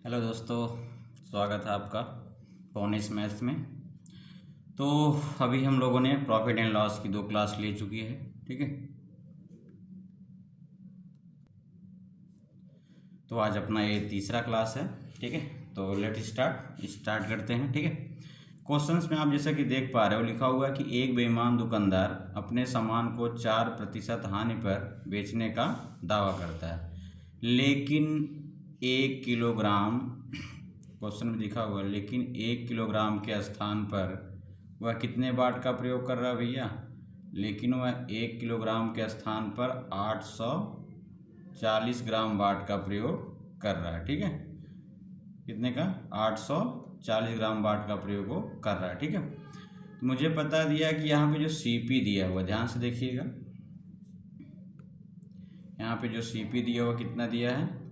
Hello दोस्तों, स्वागत है आपका पॉनिस मैथ्स में। तो अभी हम लोगों ने प्रॉफिट एंड लॉस की 2 क्लास ले चुकी है, ठीक है। तो आज अपना ये तीसरा क्लास है, ठीक है। तो लेट स्टार्ट करते हैं, ठीक है। क्वेश्चंस में आप जैसा कि देख पा रहे हो, लिखा हुआ है कि एक बेईमान दुकानदार अपने सामान को 4% हानि पर बेचने का दावा करता है, लेकिन 1 किलोग्राम, क्वेश्चन में लिखा हुआ है, लेकिन 1 किलोग्राम के स्थान पर वह कितने वाट का प्रयोग कर रहा है भैया? लेकिन वह 1 किलोग्राम के स्थान पर 840 ग्राम वाट का प्रयोग कर रहा है, ठीक है। कितने का? 840 ग्राम वाट का प्रयोग वो कर रहा है, ठीक है। तो मुझे पता दिया कि यहाँ पे जो सीपी दिया हुआ, ध्यान से देखिएगा, यहाँ पे जो सीपी दिया हुआ कितना दिया है?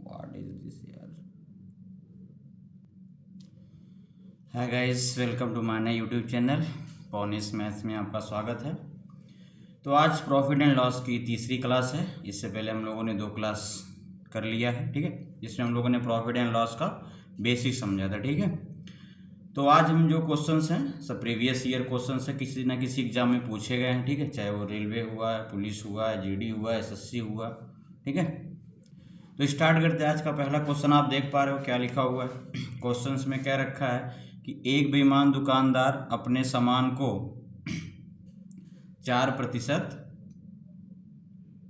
व्हाट इज दिस यार? Hi guys, welcome to my नए यूट्यूब चैनल पॉनिस मैथ्स में आपका स्वागत है। तो आज प्रॉफिट एंड लॉस की तीसरी क्लास है। इससे पहले हम लोगों ने 2 क्लास कर लिया है, ठीक है, जिसमें हम लोगों ने प्रॉफिट एंड लॉस का बेसिक समझा था, ठीक है। तो आज हम जो क्वेश्चंस हैं सब प्रीवियस ईयर क्वेश्चंस है, किसी ना किसी एग्जाम में पूछे गए हैं, ठीक है। चाहे वो रेलवे हुआ है, पुलिस हुआ है, जीडी हुआ है, एसएससी हुआ, ठीक है। तो स्टार्ट करते हैं। आज का पहला क्वेश्चन आप देख पा रहे हो क्या लिखा हुआ है। क्वेश्चंस में क्या रखा है कि एक बेईमान दुकानदार अपने सामान को 4%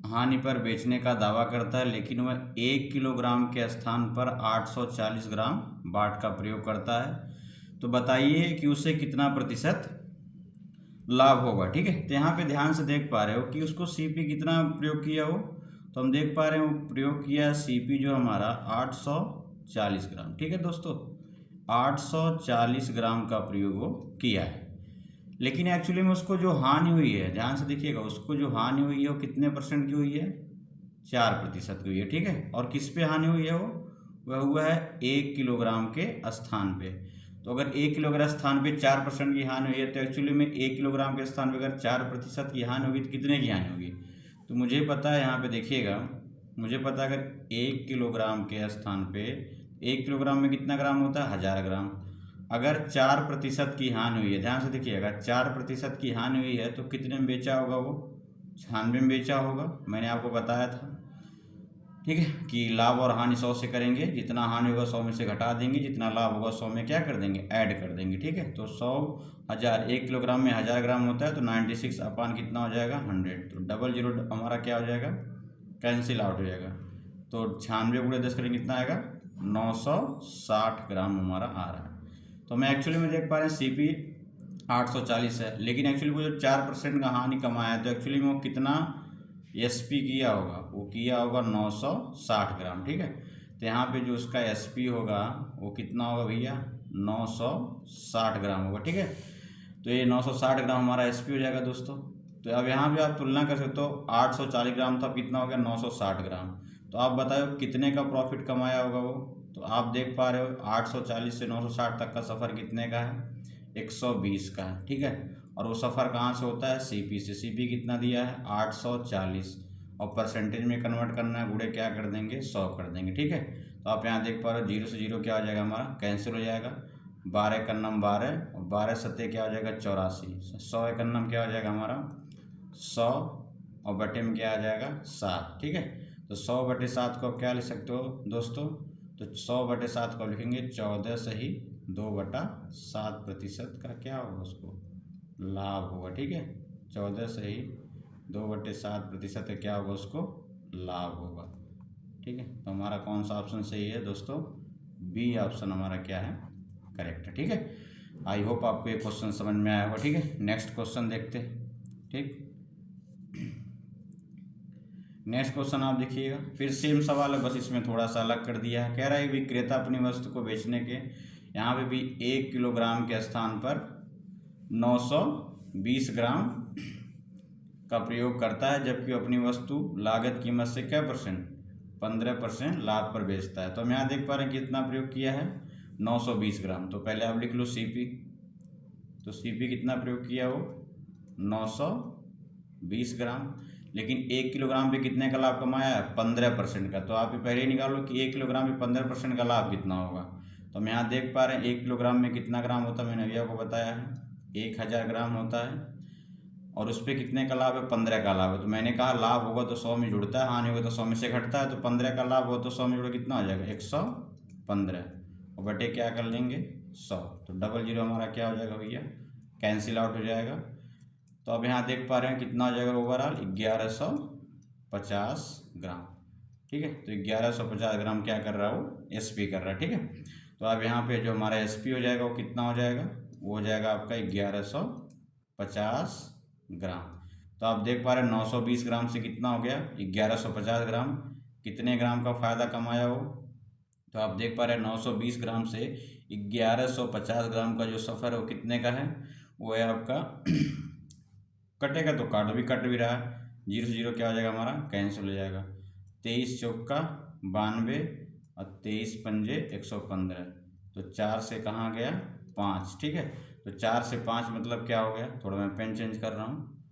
हानि पर बेचने का दावा करता है, लेकिन वह 1 किलोग्राम के स्थान पर 840 ग्राम वाट का प्रयोग करता है। तो बताइए कि उसे कितना प्रतिशत लाभ होगा, ठीक है। तो यहाँ पे ध्यान से देख पा रहे हो कि उसको सीपी कितना प्रयोग किया हो, तो हम देख पा रहे हो प्रयोग किया सीपी जो हमारा 840 ग्राम, ठीक है दोस्तों। 840 ग्राम का प्रयोग वो किया है, लेकिन एक्चुअली में उसको जो हानि हुई है, ध्यान से देखिएगा, उसको जो हानि हुई है वो कितने परसेंट की हुई है? 4% की हुई है, ठीक है। और किस पे हानि हुई है? वह हुआ है 1 किलोग्राम के स्थान पे। तो अगर 1 किलोग्राम स्थान पे 4% की हानि हुई है, तो एक्चुअली में 1 किलोग्राम के स्थान पे अगर 4% की हानि होगी तो कितने की हानि होगी? तो मुझे पता है, यहाँ पे देखिएगा, मुझे पता है अगर 1 किलोग्राम के स्थान पे 1 किलोग्राम में कितना ग्राम होता है? 1000 ग्राम। अगर 4% की हानि हुई है, ध्यान से देखिए, अगर 4% की हानि हुई है तो कितने में बेचा होगा? वो 96 में बेचा होगा। मैंने आपको बताया था, ठीक है, कि लाभ और हानि 100 से करेंगे, जितना हानि होगा 100 में से घटा देंगे, जितना लाभ होगा 100 में क्या कर देंगे? ऐड कर देंगे, ठीक है। तो 100 1000, 1 किलोग्राम में 1000 ग्राम होता है, तो 96 अपान कितना हो जाएगा? 100। तो डबल जीरो हमारा क्या हो जाएगा? कैंसिल आउट हो जाएगा। तो 96 गुणे 10 करेंगे, कितना आएगा? 960 ग्राम हमारा आ रहा है। तो मैं एक्चुअली में देख पा रहे हैं सीपी 840 है, लेकिन एक्चुअली वो जो 4% का हानि कमाया है, तो एक्चुअली में वो कितना एसपी किया होगा? वो किया होगा 960 ग्राम, ठीक है। तो यहाँ पे जो उसका एसपी होगा वो कितना होगा भैया? 960 ग्राम होगा, ठीक है। तो ये 960 ग्राम हमारा एसपी हो जाएगा दोस्तों। तो अब यहाँ पे आप तुलना कर सकते हो, 840 ग्राम था, कितना हो गया? 960 ग्राम। तो आप बताओ कितने का प्रॉफिट कमाया होगा वो? तो आप देख पा रहे हो 840 से 960 तक का सफ़र कितने का है? 120 का है, ठीक है। और वो सफ़र कहाँ से होता है? सीपी से। सीपी कितना दिया है? 840, और परसेंटेज में कन्वर्ट करना है, गुणे क्या कर देंगे? 100 कर देंगे, ठीक है। तो आप यहाँ देख पा रहे हो, 0 से 0 क्या हो जाएगा हमारा? कैंसिल हो जाएगा। 12 का नम 12, और 12 सत्ते क्या हो जाएगा? 84। 100 का नम क्या हो जाएगा हमारा? 100, और बटे में क्या आ जाएगा? 7, ठीक है। तो 100/7 को आप क्या लिख सकते हो दोस्तों? तो 100/7 को लिखेंगे 14 सही 2/7% का क्या होगा? उसको लाभ होगा, ठीक है। 14 सही 2/7% का क्या होगा? उसको लाभ होगा, ठीक है। तो हमारा कौन सा ऑप्शन सही है दोस्तों? बी ऑप्शन हमारा क्या है? करेक्ट है, ठीक है। आई होप आपको ये क्वेश्चन समझ में आया होगा, ठीक है। नेक्स्ट क्वेश्चन देखते हैं, ठीक। नेक्स्ट क्वेश्चन आप देखिएगा, फिर सेम सवाल है, बस इसमें थोड़ा सा अलग कर दिया है। कह रहा है विक्रेता अपनी वस्तु को बेचने के, यहाँ पे भी 1 किलोग्राम के स्थान पर 920 ग्राम का प्रयोग करता है, जबकि अपनी वस्तु लागत कीमत से क्या परसेंट? 15% लाभ पर बेचता है। तो हम यहाँ देख पा रहे हैं कितना प्रयोग किया है? 920 ग्राम। तो पहले आप लिख लो सीपी। तो सीपी कितना प्रयोग किया? वो 920 ग्राम। लेकिन 1 किलोग्राम पे कितने का लाभ कमाया है? 15% का। तो आप ये पहले ही निकालो कि 1 किलोग्राम पे 15% का लाभ कितना होगा। तो हम यहाँ देख पा रहे हैं 1 किलोग्राम में कितना ग्राम होता है, मैंने अभी आपको बताया है 1000 ग्राम होता है, और उस पर कितने का लाभ है? 15 का लाभ है। तो मैंने कहा लाभ होगा तो 100 में जुड़ता है, हानि होगा तो 100 में से घटता है। तो 15 का लाभ हो तो 100 में जुड़े कितना हो जाएगा? 115, और बटे क्या कर लेंगे? 100। तो डबल जीरो हमारा क्या हो जाएगा भैया? कैंसिल आउट हो जाएगा। तो अब यहाँ देख पा रहे हैं कितना हो जाएगा ओवरऑल? 1150 ग्राम। ठीक है, तो 1150 ग्राम क्या कर रहा है वो? SP कर रहा है। ठीक है, तो अब यहाँ पे जो हमारा SP हो जाएगा वो कितना हो जाएगा? वो हो जाएगा आपका 1150 ग्राम। तो आप देख पा रहे हैं 920 ग्राम से कितना हो गया? 1150 ग्राम। कितने ग्राम का फायदा कमाया हो? तो आप देख पा रहे हैं 920 ग्राम से 1150 ग्राम का जो सफ़र है वो कितने का है? वो है आपका कटेगा तो काट भी कट भी रहा है, 0 से 0 क्या हो जाएगा हमारा? कैंसिल हो जाएगा। 23 चौका 92 और 23 पंजे 115। तो 4 से कहाँ गया? 5। ठीक है, तो 4 से 5 मतलब क्या हो गया? थोड़ा मैं पेन चेंज कर रहा हूँ।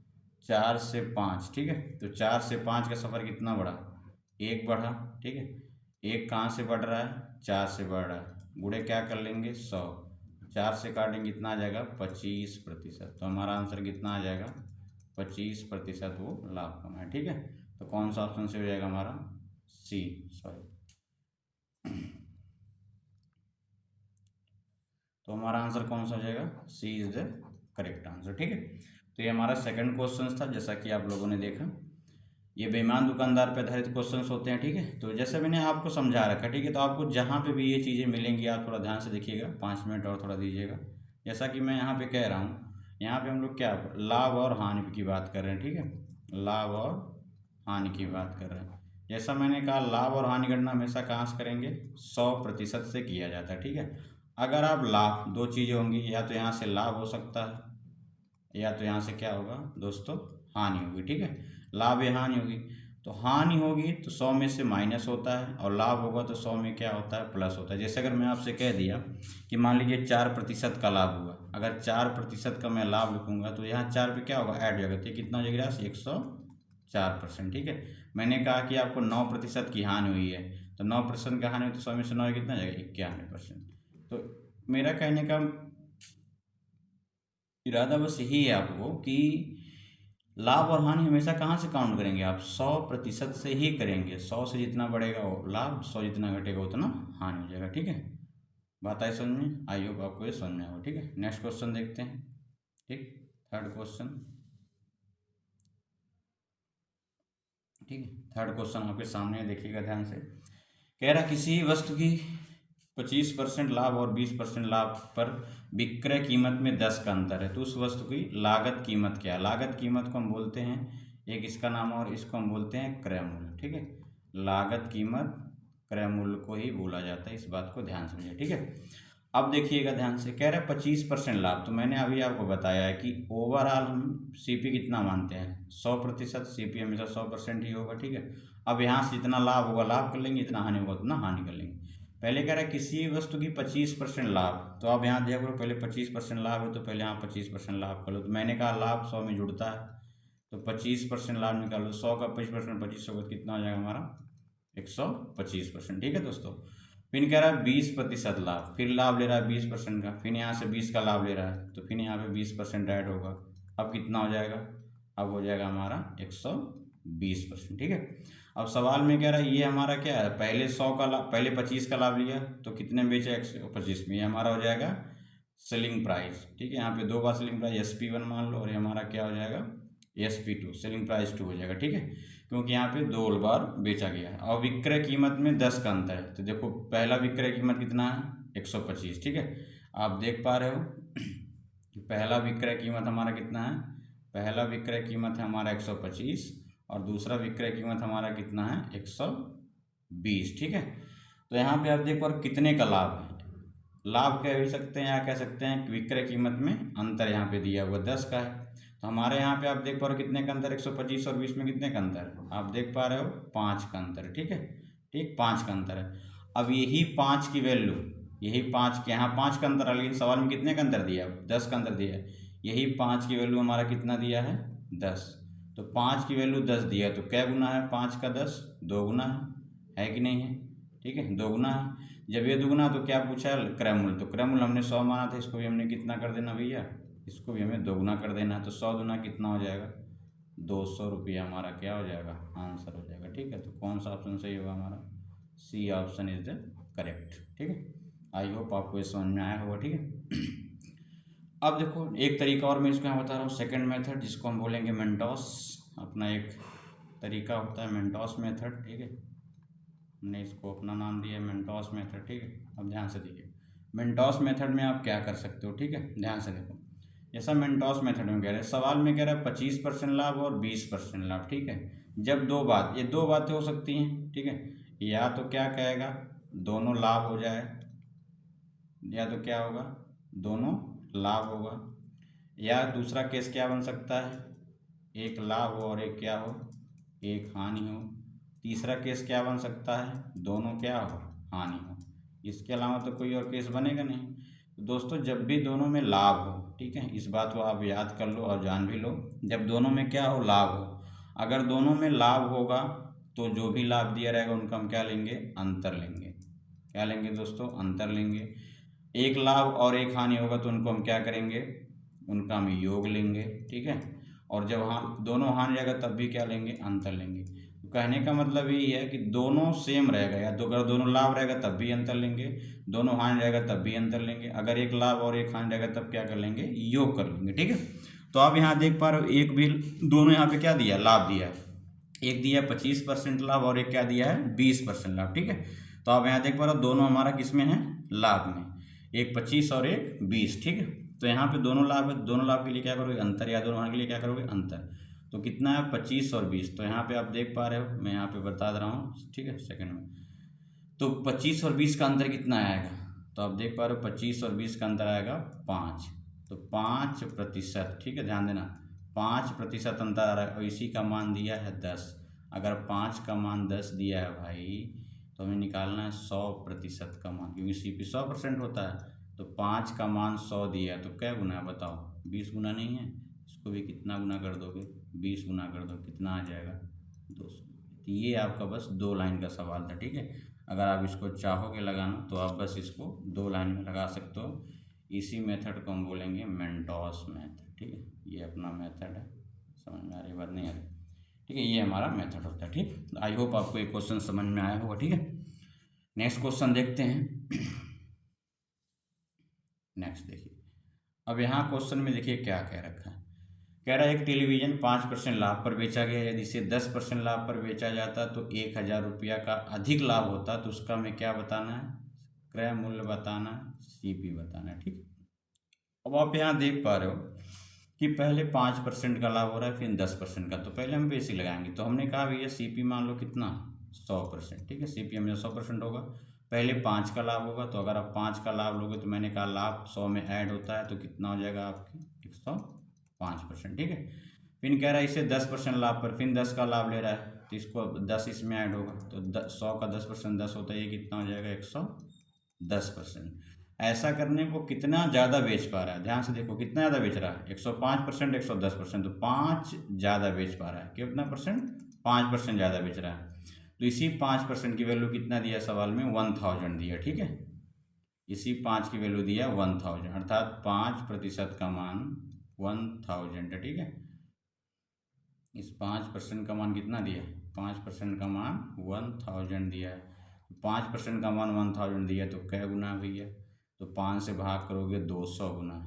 4 से 5, ठीक है, तो 4 से 5 का सफ़र कितना बढ़ा? 1 बढ़ा। ठीक है, 1 कहाँ से बढ़ रहा है? 4 से बढ़ रहा है। गुणे क्या कर लेंगे? 100। 4 से काटेंगे कितना आ जाएगा? 25%। तो हमारा आंसर कितना आ जाएगा? 25% वो लाभ कमाए। ठीक है, तो कौन सा ऑप्शन से हो जाएगा हमारा? C, sorry. तो हमारा आंसर कौन सा हो जाएगा? C is the correct answer. ठीक है, तो ये हमारा सेकंड क्वेश्चन था, जैसा कि आप लोगों ने देखा। ये बेईमान दुकानदार पे आधारित क्वेश्चंस होते हैं। ठीक है, तो जैसे मैंने आपको समझा रखा। ठीक है, तो आपको जहाँ पे भी ये चीज़ें मिलेंगी आप थोड़ा ध्यान से देखिएगा, 5 मिनट और थोड़ा दीजिएगा। जैसा कि मैं यहाँ पे कह रहा हूँ, यहाँ पे हम लोग क्या लाभ और हानि की बात कर रहे हैं। ठीक है, लाभ और हानि की बात कर रहे हैं। जैसा मैंने कहा लाभ और हानि गणना हमेशा कहाँ से करेंगे? 100% से किया जाता है। ठीक है, अगर आप लाभ, दो चीज़ें होंगी, या तो यहाँ से लाभ हो सकता है या तो यहाँ से क्या होगा दोस्तों? हानि होगी। ठीक है, लाभ या हानि होगी। तो हानि होगी तो 100 में से माइनस होता है, और लाभ होगा तो 100 में क्या होता है? प्लस होता है। जैसे अगर मैं आपसे कह दिया कि मान लीजिए 4% का लाभ हुआ, अगर 4% का मैं लाभ लिखूंगा तो यहाँ 4 पे क्या होगा? ऐड हो जाएगा, तो कितना हो जाएगा? 104%। ठीक है, मैंने कहा कि आपको 9% की हानि हुई है, तो 9% का हानि हुई तो 100 में से 9 कितना जाएगा? 91%। तो मेरा कहने का इरादा बस यही है आपको कि लाभ और हानि हमेशा कहाँ से काउंट करेंगे आप? 100% से ही करेंगे। 100 से जितना बढ़ेगा वो लाभ, 100 जितना घटेगा उतना हानि हो जाएगा। ठीक है, बात आई समझ में? आई होप आपको ये समझ में आएगा। ठीक है, नेक्स्ट क्वेश्चन देखते हैं। ठीक, थर्ड क्वेश्चन। ठीक है, थर्ड क्वेश्चन आपके सामने है, देखिएगा ध्यान से। कह रहा किसी वस्तु की 25% लाभ और 20% लाभ पर विक्रय कीमत में 10 का अंतर है, तो उस वस्तु की लागत कीमत क्या है? लागत कीमत को हम बोलते हैं, एक इसका नाम और इसको हम बोलते हैं क्रय मूल्य। ठीक है, लागत कीमत क्रय मूल्य को ही बोला जाता है, इस बात को ध्यान समझिए। ठीक है, अब देखिएगा ध्यान से। कह रहा है 25% लाभ, तो मैंने अभी आपको बताया है कि ओवरऑल हम CP कितना मानते हैं? 100%। CP हमेशा 100% ही होगा। ठीक है, अब यहाँ से जितना लाभ होगा लाभ कर लेंगे, जितना हानि होगा उतना हानि कर लेंगे। पहले कह रहा है किसी वस्तु की 25% लाभ, तो अब यहाँ देख लो, पहले 25% लाभ है तो पहले यहाँ 25% लाभ कर लो। तो मैंने कहा लाभ 100 में जुड़ता है, तो 25% लाभ निकालो। 100 का 25%, 2500 कितना हो जाएगा हमारा? 125%। ठीक है दोस्तों, फिर कह रहा है 20% लाभ, फिर लाभ ले रहा है 20% का, फिर यहाँ से 20 का लाभ ले रहा है, तो फिर यहाँ पे 20% ऐड होगा। अब कितना हो जाएगा? अब हो जाएगा हमारा 120%। ठीक है, अब सवाल में कह रहा है ये हमारा क्या है? पहले 100 का लाभ, पहले 25 का लाभ लिया तो कितने में बेचा? 125 में। ये हमारा हो जाएगा सेलिंग प्राइस। ठीक है, यहाँ पे दो बार सेलिंग प्राइस SP1 मान लो, और ये हमारा क्या हो जाएगा? SP2, सेलिंग प्राइस 2 हो जाएगा। ठीक है, क्योंकि यहाँ पे 2 बार बेचा गया है। और विक्रय कीमत में 10 का अंतर है, तो देखो पहला विक्रय कीमत कितना है? 125। ठीक है, आप देख पा रहे हो कि पहला विक्रय कीमत हमारा कितना है? पहला विक्रय कीमत है हमारा 125, और दूसरा विक्रय कीमत हमारा कितना है? 120। ठीक है, तो यहाँ पे आप देख पा रहे कितने का लाभ है? लाभ कह भी सकते हैं या कह सकते हैं विक्रय कीमत में अंतर यहाँ पे दिया हुआ 10 का है। तो हमारे यहाँ पे आप देख पा रहे हो कितने का अंतर? 125 और 20 में कितने का अंतर है? आप देख पा रहे हो 5 का अंतर है। ठीक है, ठीक, 5 का अंतर है। अब यही 5 की वैल्यू, यही 5 के यहाँ 5 का अंतर है, लेकिन सवाल में कितने का अंतर दिया? 10 का अंतर दिया है। यही 5 की वैल्यू हमारा कितना दिया है? 10। तो 5 की वैल्यू 10 दिया है तो क्या गुना है 5 का 10, 2 गुना है कि नहीं है, ठीक है 2 गुना है। जब ये दुगुना तो क्या पूछा है क्रयमूल्य, तो क्रयमूल्य हमने 100 माना था, इसको भी हमने कितना कर देना भैया, इसको भी हमें 2 गुना कर देना है। तो 100 गुना कितना हो जाएगा 200 रुपया हमारा क्या हो जाएगा आंसर हो जाएगा, ठीक है। तो कौन सा ऑप्शन सही होगा हमारा, C option is the correct, ठीक है। आई होप आपको ये समझ में आया होगा, ठीक है। अब देखो एक तरीका और मैं इसको यहाँ बता रहा हूँ, सेकंड मेथड जिसको हम बोलेंगे मेंटोस, अपना एक तरीका होता है मेंटोस मेथड, ठीक है। हमने इसको अपना नाम दिया है मेंटोस मेथड, ठीक है। अब ध्यान से देखिए मेंटोस मेथड में आप क्या कर सकते हो, ठीक है, ध्यान से देखो। जैसा मेंटोस मेथड में कह रहे हैं, सवाल में कह रहा है 25% लाभ और 20% लाभ, ठीक है। जब ये दो बातें हो सकती हैं, ठीक है, या तो क्या कहेगा दोनों लाभ हो जाए, या तो क्या होगा दोनों लाभ होगा, या दूसरा केस क्या बन सकता है एक लाभ हो और एक क्या हो एक हानि हो। तीसरा केस क्या बन सकता है दोनों क्या हो हानि हो। इसके अलावा तो कोई और केस बनेगा नहीं। तो दोस्तों जब भी दोनों में लाभ हो, ठीक है, इस बात को आप याद कर लो और जान भी लो, जब दोनों में क्या हो लाभ हो, अगर दोनों में लाभ होगा तो जो भी लाभ दिया रहेगा उनका हम क्या लेंगे अंतर लेंगे। क्या लेंगे दोस्तों अंतर लेंगे। एक लाभ और एक हानि होगा तो उनको हम क्या करेंगे उनका हम योग लेंगे, ठीक है। और जब हाँ दोनों हानि रहेगा तब भी क्या लेंगे अंतर लेंगे। तो कहने का मतलब यही है कि दोनों सेम रहेगा, या तो अगर दोनों लाभ रहेगा तब भी अंतर लेंगे, दोनों हानि रहेगा तब भी अंतर लेंगे, अगर एक लाभ और एक हानि रहेगा तब क्या कर लेंगे योग कर लेंगे, ठीक है। तो आप यहाँ देख पा रहे हो एक भी दोनों यहाँ पे क्या दिया लाभ दिया है, एक दिया है 25% लाभ और एक क्या दिया है 20% लाभ, ठीक है। तो आप यहाँ देख पा रहे हो दोनों हमारा किस में है लाभ में, एक 25 और एक 20, ठीक है। तो यहाँ पे दोनों लाभ है, दोनों लाभ के लिए क्या करोगे अंतर, या दोनों हानि के लिए क्या करोगे अंतर। तो कितना है 25 और 20, तो यहाँ पे आप देख पा रहे हो मैं यहाँ पे बता दे रहा हूँ, ठीक है सेकंड में। तो 25 और 20 का अंतर कितना आएगा, तो आप देख पा रहे हो 25 और 20 का अंतर आएगा 5, तो 5%, ठीक है ध्यान देना 5% अंतर आ रहा है और इसी का मान दिया है 10। अगर 5 का मान 10 दिया है भाई तो हमें निकालना है 100% का मान, क्योंकि सी पी 100% होता है। तो 5 का मान 100 दिया है तो क्या गुना है बताओ 20 गुना नहीं है, इसको भी कितना गुना कर दोगे 20 गुना कर दो कितना आ जाएगा 200। तो ये आपका बस 2 लाइन का सवाल था, ठीक है। अगर आप इसको चाहोगे लगाना तो आप बस इसको 2 लाइन में लगा सकते हो। इसी मेथड को हम बोलेंगे मेंटोस मेथड, ठीक है। ये अपना मेथड है, समझ में आ रही बात नहीं आ रही, ठीक है, ये हमारा मेथड होता है, ठीक। आई होप आपको ये क्वेश्चन समझ में आया होगा, ठीक है। नेक्स्ट क्वेश्चन देखते हैं। नेक्स्ट देखिए अब यहाँ क्वेश्चन में देखिए क्या कह रखा है, कह रहा है एक टेलीविज़न 5% लाभ पर बेचा गया, यदि इसे 10% लाभ पर बेचा जाता तो 1000 रुपया का अधिक लाभ होता, तो उसका हमें क्या बताना है क्रय मूल्य बताना है, सीपी बताना है, ठीक। अब आप यहाँ देख पा रहे हो कि पहले 5% का लाभ हो रहा है फिर 10% का, तो पहले हम बेसिक लगाएंगे। तो हमने कहा भैया सीपी मान लो कितना 100%, ठीक है, सीपी हमें 100% होगा। पहले 5 का लाभ होगा, तो अगर आप 5 का लाभ लोगे तो मैंने कहा लाभ 100 में ऐड होता है तो कितना हो जाएगा आपके 105%, ठीक है। फिर कह रहा है इसे 10% लाभ पर, फिर 10 का लाभ ले रहा है तो इसको 10 इसमें ऐड होगा, तो 100 का 10% 10 होता है, ये कितना हो जाएगा 110%। ऐसा करने को कितना ज़्यादा बेच पा रहा है, ध्यान से देखो कितना ज़्यादा बेच रहा है 105%, 110%, तो 5 ज़्यादा बेच पा रहा है, कितना परसेंट 5% ज़्यादा बेच रहा है। तो इसी 5% की वैल्यू कितना दिया सवाल में 1000 दिया, ठीक है। इसी 5 की वैल्यू दिया 1000, अर्थात 5% का मान 1000 है, ठीक है। इस 5% का मान कितना दिया 5% का मान 1000 दिया है। 5% का मान 1000 दिया तो क्या गुना है भैया, तो 5 से भाग करोगे 200 गुना,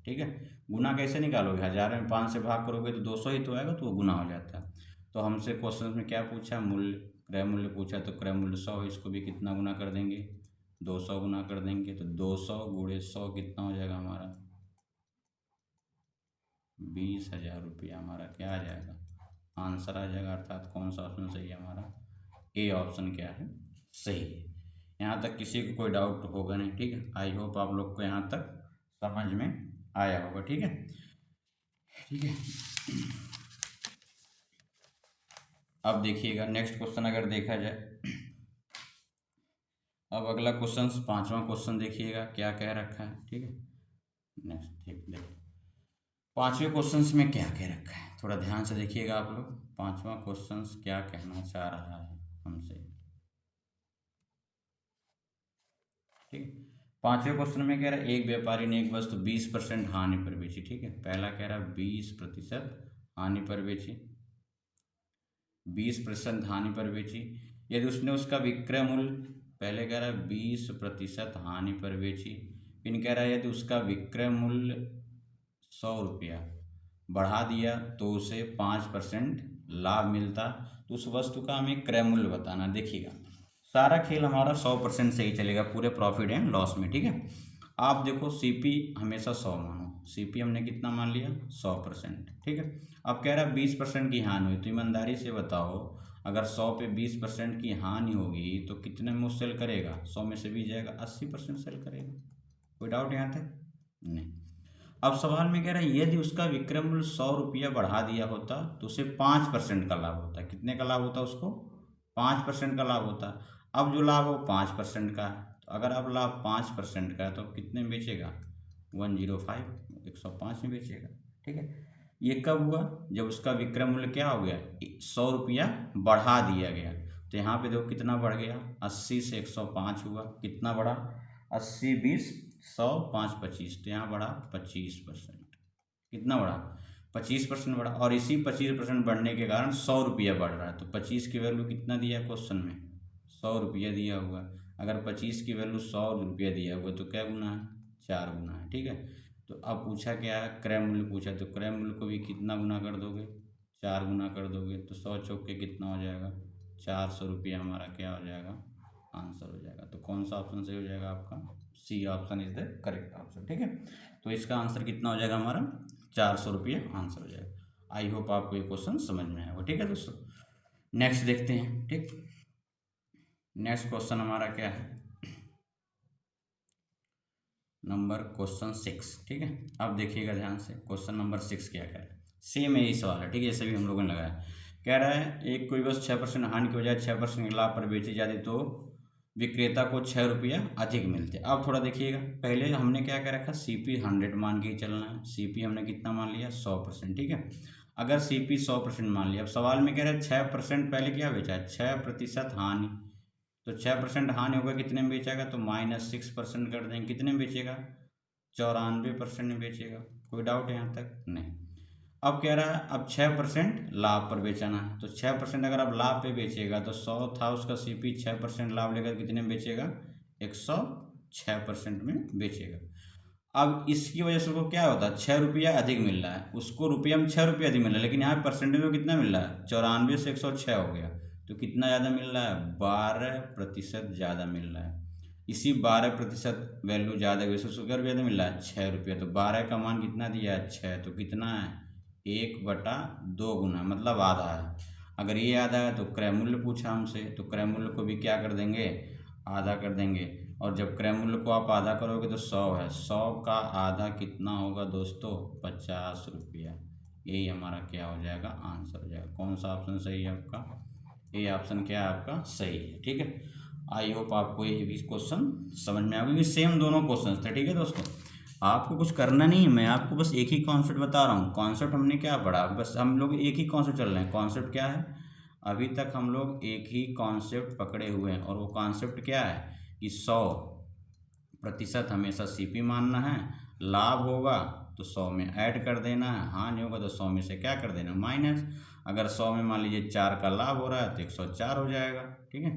ठीक है। गुना कैसे निकालोगे, 1000 में 5 से भाग करोगे तो 200 ही तो आएगा, तो वो गुना हो जाता है। तो हमसे क्वेश्चन में क्या पूछा मूल्य क्रय मूल्य पूछा, तो क्रय मूल्य 100 है, इसको भी कितना गुना कर देंगे 200 गुना कर देंगे, तो 200 गुणे 100 कितना हो जाएगा हमारा 20,000 रुपया हमारा क्या आ जाएगा आंसर आ जाएगा। अर्थात कौन सा ऑप्शन सही है हमारा, ए ऑप्शन क्या है सही है। यहाँ तक किसी को कोई डाउट होगा नहीं, ठीक है। आई होप आप लोग को यहाँ तक समझ में आया होगा, ठीक है, ठीक है। अब देखिएगा नेक्स्ट क्वेश्चन अगर देखा जाए, अब अगला क्वेश्चन 5वां क्वेश्चन देखिएगा क्या कह रखा है, ठीक है। नेक्स्ट देखिए पांचवें क्वेश्चंस में क्या कह रखा है, थोड़ा ध्यान से देखिएगा आप लोग। पांचवा क्वेश्चंस क्या कहना चाह रहा है हमसे, ठीक। पांचवें क्वेश्चन में कह रहा है एक व्यापारी ने एक वस्तु 20% हानि पर बेची, ठीक है। पहला कह रहा है 20% हानि पर बेची, 20% हानि पर बेची। यदि उसने उसका विक्रय मूल्य, पहले कह रहा है 20% हानि पर बेची, फिर कह रहा है यदि उसका विक्रय मूल्य 100 रुपया बढ़ा दिया तो उसे 5% लाभ मिलता। तो उस वस्तु का हमें क्रय मूल्य बताना। देखिएगा सारा खेल हमारा 100% से ही चलेगा पूरे प्रॉफिट एंड लॉस में, ठीक है। आप देखो सीपी हमेशा 100 मानो, सीपी हमने कितना मान लिया 100%, ठीक है। अब कह रहा है 20% की हानि हुई, तो ईमानदारी से बताओ अगर 100 पे 20% की हानि होगी तो कितने में वो सेल करेगा, 100 में से 20 जाएगा 80% सेल करेगा। कोई डाउट यहाँ तक नहीं। अब सवाल में कह रहा है यदि उसका विक्रय मूल्य 100 रुपया बढ़ा दिया होता तो उसे 5% का लाभ होता। कितने का लाभ होता उसको, 5% का लाभ होता। अब जो लाभ हो 5% का है, तो अगर अब लाभ 5% का है तो कितने में बेचेगा, 105, 105 में बेचेगा, ठीक है। ये कब हुआ, जब उसका विक्रय मूल्य क्या हो गया 100 रुपया बढ़ा दिया गया। तो यहाँ पे देखो कितना बढ़ गया, 80 से 105 हुआ, कितना बढ़ा 80 20 100 5 25, तो यहाँ बढ़ा 25%। कितना बढ़ा 25% बढ़ा। और इसी 25% बढ़ने के कारण 100 रुपया बढ़ रहा है। तो 25 की वैल्यू कितना दिया क्वेश्चन में, 100 रुपया दिया हुआ। अगर 25 की वैल्यू 100 रुपया दिया हुआ तो क्या गुना है, 4 गुना है, ठीक है। तो अब पूछा क्या है, क्रय मूल्य पूछा, तो क्रय मूल्य को भी कितना गुना कर दोगे, 4 गुना कर दोगे। तो 100 चौके कितना हो जाएगा, 400 रुपया हमारा क्या हो जाएगा, आंसर हो जाएगा। तो कौन सा ऑप्शन सही हो जाएगा आपका, C option is the correct option, ठीक है। तो इसका आंसर कितना हो जाएगा हमारा 400 रुपया आंसर हो जाएगा। आई होप आपको ये क्वेश्चन समझ में आएगा, ठीक है दोस्तों। नेक्स्ट देखते हैं, ठीक। नेक्स्ट क्वेश्चन हमारा क्या है, नंबर क्वेश्चन 6, ठीक है। अब देखिएगा ध्यान से, क्वेश्चन नंबर 6 क्या कह रहा है, सेम यही सवाल है, ठीक है। जैसे भी हम लोगों ने लगाया, कह रहा है एक कोई बस 6% हानि के बजाय 6% के लाभ पर बेची जाती तो विक्रेता को 6 रुपया अधिक मिलते। अब थोड़ा देखिएगा, पहले हमने क्या कह रखा, सीपी 100 मान के ही चलना है। सीपी हमने कितना मान लिया 100%, ठीक है। अगर सीपी 100% मान लिया, अब सवाल में कह रहा है 6% पहले क्या बेचा है, 6% हानि। तो 6% हानि होगा, कितने में बेचेगा, तो -6% कर देंगे, कितने में बेचेगा 94% में बेचेगा। कोई डाउट है यहाँ तक नहीं। अब कह रहा है अब 6% लाभ पर बेचना है। तो 6% अगर आप लाभ पे बेचेगा तो 100 था उसका सीपी, 6% लाभ लेकर कितने में बेचेगा, 106% में बेचेगा। अब इसकी वजह से उसको क्या होता है, 6 रुपया अधिक मिल रहा है, उसको रुपया में 6 रुपया अधिक मिल रहा है, लेकिन यहाँ परसेंटेज में कितना मिल रहा है, 94 से 106 हो गया। तो कितना ज़्यादा मिल रहा है, 12% ज़्यादा मिल रहा है। इसी 12% वैल्यू ज़्यादा है, वैसे उसको क्या ज़्यादा मिल रहा है 6 रुपया। तो 12 का मान कितना दिया है 6, तो कितना है 1/2 गुना, मतलब आधा है। अगर ये आधा है तो क्रय मूल्य पूछा हमसे, तो क्रय मूल्य को भी क्या कर देंगे, आधा कर देंगे। और जब क्रय मूल्य को आप आधा करोगे तो 100 है, 100 का आधा कितना होगा दोस्तों, 50 रुपया। यही हमारा क्या हो जाएगा, आंसर हो जाएगा। कौन सा ऑप्शन सही है आपका, ये ऑप्शन क्या है आपका सही है, ठीक है। आई होप आपको ये भी क्वेश्चन समझ में आ गया, सेम दोनों क्वेश्चन थे, ठीक है दोस्तों। आपको कुछ करना नहीं है, मैं आपको बस एक ही कॉन्सेप्ट बता रहा हूँ। कॉन्सेप्ट हमने क्या पढ़ा, बस हम लोग एक ही कॉन्सेप्ट चल रहे हैं। कॉन्सेप्ट क्या है, अभी तक हम लोग एक ही कॉन्सेप्ट पकड़े हुए हैं, और वो कॉन्सेप्ट क्या है कि 100% हमेशा सीपी मानना है। लाभ होगा तो 100 में ऐड कर देना है, हानि होगा तो 100 में से क्या कर देना, माइनस। अगर 100 में मान लीजिए 4 का लाभ हो रहा है तो 104 हो जाएगा, ठीक है,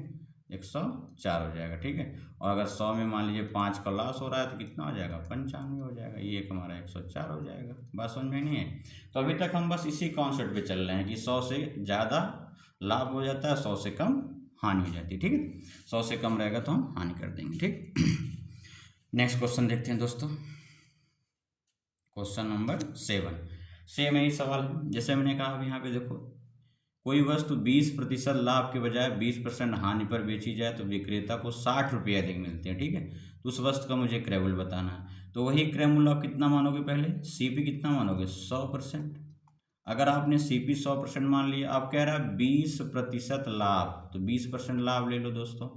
104 हो जाएगा, ठीक है। और अगर 100 में मान लीजिए 5 का लॉस हो रहा है तो कितना हो जाएगा, 95 हो जाएगा। ये एक हमारा 104 हो जाएगा। बात समझ में नहीं है। तो अभी तक हम बस इसी कॉन्सेप्ट पे चल रहे हैं कि 100 से ज़्यादा लाभ हो जाता है, 100 से कम हानि हो जाती है, ठीक है। 100 से कम रहेगा तो हम हानि कर देंगे, ठीक। नेक्स्ट क्वेश्चन देखते हैं दोस्तों, क्वेश्चन नंबर 7, सेम यही सवाल है। जैसे मैंने कहा, अब यहाँ पे देखो, कोई वस्तु 20% लाभ के बजाय 20% हानि पर बेची जाए तो विक्रेता को 60 रुपये अधिक मिलते हैं, ठीक है। तो उस वस्तु का मुझे क्रय मूल्य बताना है। तो वही क्रय मूल्य आप कितना मानोगे, पहले सीपी कितना मानोगे 100%। अगर आपने सीपी 100% मान लिया, आप कह रहा है 20% लाभ, तो 20% लाभ ले लो दोस्तों।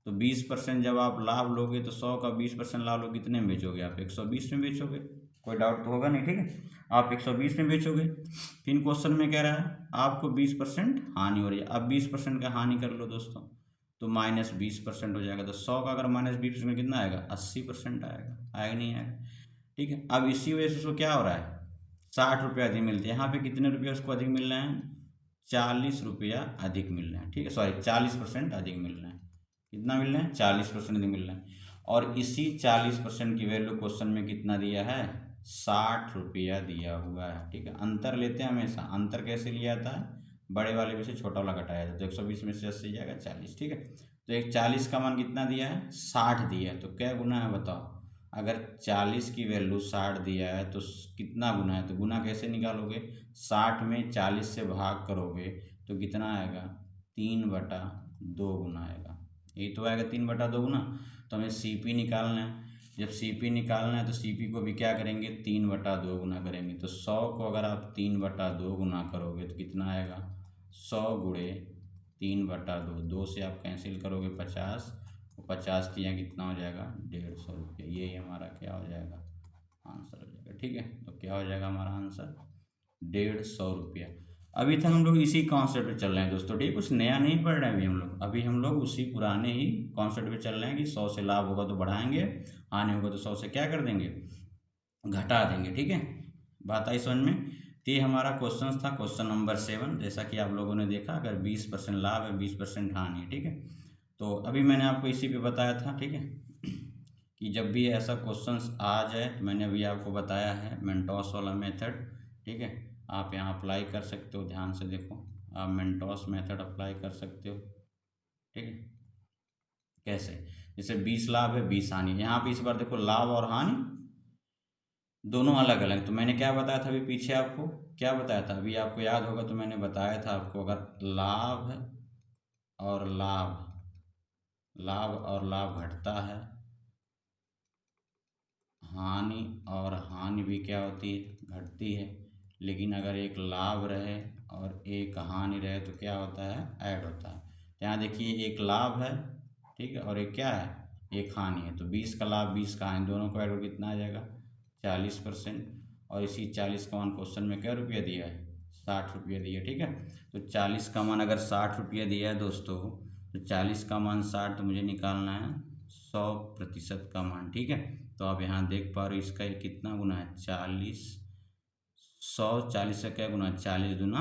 तो 20% जब आप लाभ लोगे तो 100 का 20% लाभ लो, कितने में बेचोगे आप, 120 में बेचोगे। कोई डाउट तो होगा नहीं, ठीक है। आप 120 में बेचोगे। फिर क्वेश्चन में कह रहा है आपको 20% हानि हो रही है। अब 20% का हानि कर लो दोस्तों, तो -20% हो जाएगा। तो 100 का अगर -20% कितना आएगा, 80% आएगा। आएगा नहीं आएगा, ठीक है। अब इसी वजह से उसको क्या हो रहा है, 60 रुपये अधिक मिलते हैं। यहाँ पे कितने रुपये उसको अधिक मिल रहे हैं, 40 रुपया अधिक मिल रहे हैं, ठीक है। सॉरी 40% अधिक मिल रहे हैं। कितना मिल रहे हैं, 40% अधिक मिल रहे हैं। और इसी 40% की वैल्यू क्वेश्चन में कितना दिया है, 60 रुपया दिया हुआ है, ठीक है। अंतर लेते हैं हमेशा। अंतर कैसे लिया था, बड़े वाले में से छोटा वाला घटाया था। तो 120 में से 80 जाएगा 40, ठीक है। तो एक 40 का मान कितना दिया है, 60 दिया है। तो क्या गुना है बताओ, अगर 40 की वैल्यू 60 दिया है तो कितना गुना है। तो गुना कैसे निकालोगे, 60 में 40 से भाग करोगे तो कितना आएगा, 3/2 गुना आएगा। यही तो आएगा 3/2 गुना। तो हमें सीपी निकालना है। जब सीपी निकालना है तो सीपी को भी क्या करेंगे, 3/2 गुना करेंगे। तो 100 को अगर आप 3/2 गुना करोगे तो कितना आएगा, 100 गुणे 3/2। 2 से आप कैंसिल करोगे 50, 50 दिया कितना हो जाएगा, 150 रुपये। यही हमारा क्या हो जाएगा, आंसर हो जाएगा, ठीक है। तो क्या हो जाएगा हमारा आंसर, 150 रुपया। अभी तक हम लोग इसी कॉन्सेप्ट पे चल रहे हैं दोस्तों, ठीक है। कुछ नया नहीं पढ़ रहे हैं अभी हम लोग उसी पुराने ही कॉन्सेप्ट पे चल रहे हैं कि 100 से लाभ होगा तो बढ़ाएंगे, हानि होगा तो 100 से क्या कर देंगे, घटा देंगे, ठीक है। बात आई समझ में। तो ये हमारा क्वेश्चन था, क्वेश्चन नंबर 7। जैसा कि आप लोगों ने देखा, अगर 20% लाभ है 20% हानि है, ठीक है। तो अभी मैंने आपको इसी पे बताया था, ठीक है, कि जब भी ऐसा क्वेश्चंस आ जाए तो मैंने अभी आपको बताया है मेंटोस वाला मेथड, ठीक है। आप यहाँ अप्लाई कर सकते हो, ध्यान से देखो, आप मेंटोस मेथड अप्लाई कर सकते हो, ठीक है। कैसे, जैसे 20 लाभ है 20 हानि। यहाँ पे इस बार देखो लाभ और हानि दोनों अलग अलग। तो मैंने क्या बताया था अभी पीछे, आपको क्या बताया था, अभी आपको याद होगा तो मैंने बताया था आपको, अगर लाभ और लाभ घटता है, हानि और हानि भी क्या होती है, घटती है। लेकिन अगर एक लाभ रहे और एक हानि रहे तो क्या होता है, ऐड होता है। यहाँ देखिए एक लाभ है, ठीक है, और एक क्या है, एक हानि है। तो 20 का लाभ 20 का हानि दोनों को ऐड करके कितना आ जाएगा, 40%। और इसी 40 का मान क्वेश्चन में क्या रुपया दिया है, 60 रुपया दिया, ठीक है। तो 40 का मान अगर 60 रुपया दिया है दोस्तों, तो 40 का मान 60, तो मुझे निकालना है 100% का मान, ठीक है। तो आप यहाँ देख पा रहे हो इसका ये कितना गुना है, 40, 140 का क्या गुना है, 40 दूना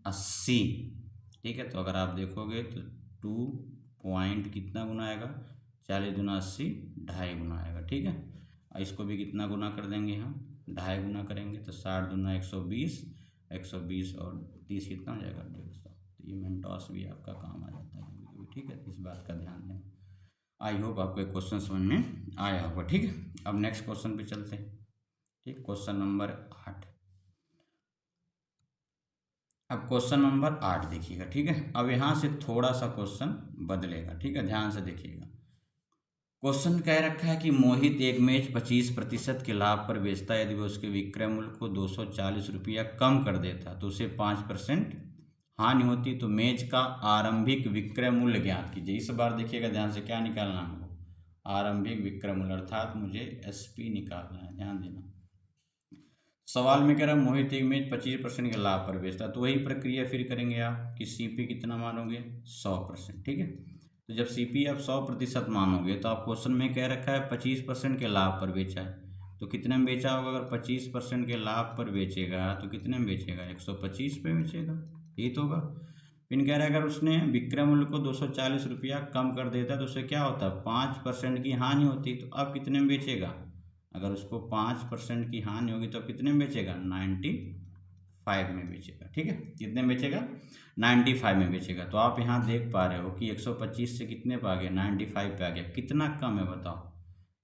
80, ठीक है। तो अगर आप देखोगे तो 2 पॉइंट कितना गुना आएगा, 40 दूना 80, 2.5 गुना आएगा, ठीक है। और इसको भी कितना गुना कर देंगे हम, 2.5 गुना करेंगे तो 60 दूना 120, 120 और 30 कितना हो जाएगा, 150। तो ये मेंटोस भी आपका काम आ जाता है कभी कभी, ठीक है। इस बात का ध्यान दें। आई होप आपको एक क्वेश्चन समझ में आया होगा, ठीक है। अब नेक्स्ट क्वेश्चन पे चलते हैं, ठीक। Question number 8। अब क्वेश्चन नंबर 8 देखिएगा, ठीक है। अब यहाँ से थोड़ा सा क्वेश्चन बदलेगा, ठीक है, ध्यान से देखिएगा। क्वेश्चन कह रखा है कि मोहित एक मेज 25% के लाभ पर बेचता है। यदि वह उसके विक्रय मूल्य को 240 रुपया कम कर देता तो उसे 5% हानि होती। तो मेज का आरंभिक विक्रय मूल्य ज्ञात कीजिए। इस बार देखिएगा ध्यान से, क्या निकालना है हमको, आरंभिक विक्रय मूल्य, अर्थात मुझे एसपी निकालना है, ध्यान देना। सवाल में कह रहा है मोहित एक मेज 25% के लाभ पर बेचता है। तो वही प्रक्रिया फिर करेंगे आप कि सीपी कितना मानोगे, 100%, ठीक है। तो जब सीपी आप 100% मानोगे तो आप क्वेश्चन में कह रखा है 25% के लाभ पर बेचा है, तो कितने में बेचा होगा, अगर 25% के लाभ पर बेचेगा तो कितने में बेचेगा, 125 पे बेचेगा, यही तो होगा। फिर कह रहा है अगर उसने विक्रय मूल्य को 240 रुपया कम कर देता है तो उससे क्या होता है, 5% की हानि होती। तो अब कितने में बेचेगा, अगर उसको 5% की हानि होगी तो कितने में बेचेगा, 95 में बेचेगा, ठीक है। कितने में बेचेगा, 95 में बेचेगा। तो आप यहाँ देख पा रहे हो कि 125 से कितने पे आ गया, 95 पे आ गया। कितना कम है बताओ,